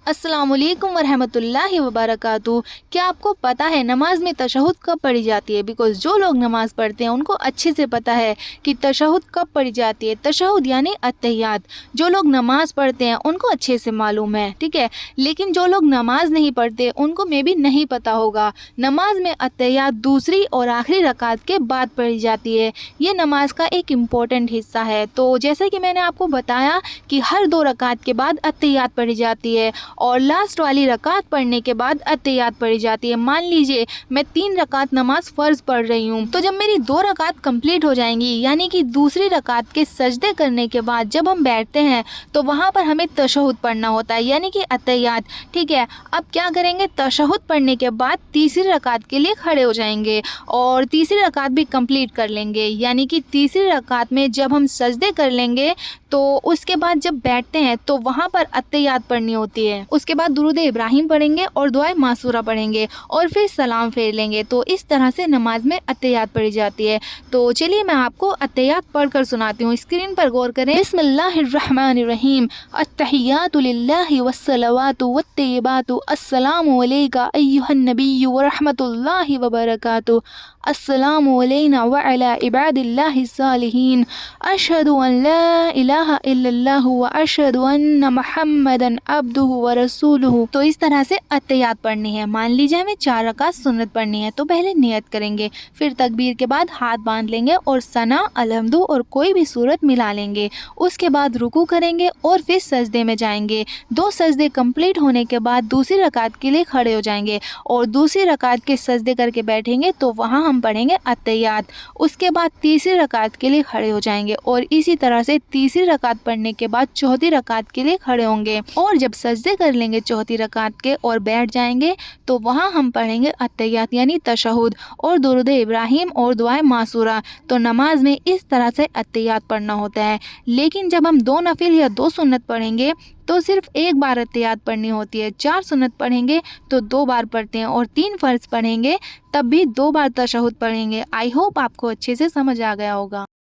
अस्सलाम वालेकुम वरहमतुल्लाहि वबरकातुहू। क्या आपको पता है नमाज में तशहुद कब पढ़ी जाती है? बिकॉज़ जो लोग नमाज पढ़ते हैं उनको अच्छे से पता है कि तशहुद कब पढ़ी जाती है। तशहुद यानी अत्तहियात। जो लोग नमाज पढ़ते हैं उनको अच्छे से मालूम है, ठीक है। लेकिन जो लोग नमाज नहीं पढ़ते उनको मे भी नहीं पता होगा। नमाज में अत्तहियात दूसरी और आखिरी रकात के बाद पढ़ी जाती है। ये नमाज का एक इम्पोर्टेंट हिस्सा है। तो जैसे कि मैंने आपको बताया कि हर 2 रकात के बाद अत्तहियात पढ़ी जाती है और लास्ट वाली रकात पढ़ने के बाद अत्तहियात पढ़ी जाती है। मान लीजिए मैं 3 रकात नमाज फ़र्ज़ पढ़ रही हूँ, तो जब मेरी 2 रकात कंप्लीट हो जाएंगी यानी कि दूसरी रकात के सजदे करने के बाद जब हम बैठते हैं तो वहाँ पर हमें तशहुद पढ़ना होता है यानी कि अत्तहियात, ठीक है। अब क्या करेंगे, तशहुद पढ़ने के बाद तीसरी रकात के लिए खड़े हो जाएंगे और तीसरी रकात भी कंप्लीट कर लेंगे यानी कि तीसरी रकात में जब हम सजदे कर लेंगे तो उसके बाद जब बैठते हैं तो वहाँ पर अत्तहियात पढ़नी होती है। उसके बाद दुरूद इब्राहिम पढ़ेंगे और दुआए मासूरा पढ़ेंगे और फिर सलाम फेर लेंगे। तो इस तरह से नमाज में अत्तहियात पढ़ी जाती है। तो चलिए मैं आपको अत्तहियात पढ़कर सुनाती हूँ, स्क्रीन पर गौर करें। बिस्मिल्लाहिर्रहमानिर्रहीम। अत्तहियातु लिल्लाहि वस्सलावातु वत्तय्यिबातु अस्सलामु अलैका अय्युहन नबिय्यु व रहमतुल्लाहि व बरकातुहू। अस्सलामु अलैना व अला इबादिल्लाहिस सालिहीन। अशहदु अन ला इलाहा इल्लल्लाहु व अशहदु अन्ना मुहम्मदन अब्दुहु व रसूलुहु। तो इस तरह से अत्तहियात पढ़नी है। मान लीजिए हमें 4 रकात सुन्नत पढ़नी है, तो पहले नियत करेंगे, फिर तकबीर के बाद हाथ बांध लेंगे और सना, अलहम्दु और कोई भी सूरत मिला लेंगे। उसके बाद रुकू करेंगे और फिर सजदे में जाएंगे। 2 सजदे कंप्लीट होने के बाद दूसरी रकात के लिए खड़े हो जाएंगे और दूसरी रकात के सजदे करके बैठेंगे तो वहाँ हम पढ़ेंगे अत्तहियात। उसके बाद तीसरी रकात के लिए खड़े हो जाएंगे और इसी तरह से तीसरी रकात पढ़ने के बाद चौथी रकात के लिए खड़े होंगे और जब सजदे कर लेंगे चौथी रकात के और बैठ जाएंगे तो वहाँ हम पढ़ेंगे अत्तहियात यानी तशहुद और दुरूद इब्राहिम और दुआए मासूरा। तो नमाज में इस तरह से अत्तहियात पढ़ना होता है। लेकिन जब हम 2 नफिल या 2 सुन्नत पढ़ेंगे तो सिर्फ 1 बार अत्तहियात पढ़नी होती है। 4 सुन्नत पढ़ेंगे तो 2 बार पढ़ते हैं और 3 फ़र्ज़ पढ़ेंगे तब भी 2 बार तशहुद पढ़ेंगे। आई होप आपको अच्छे से समझ आ गया होगा।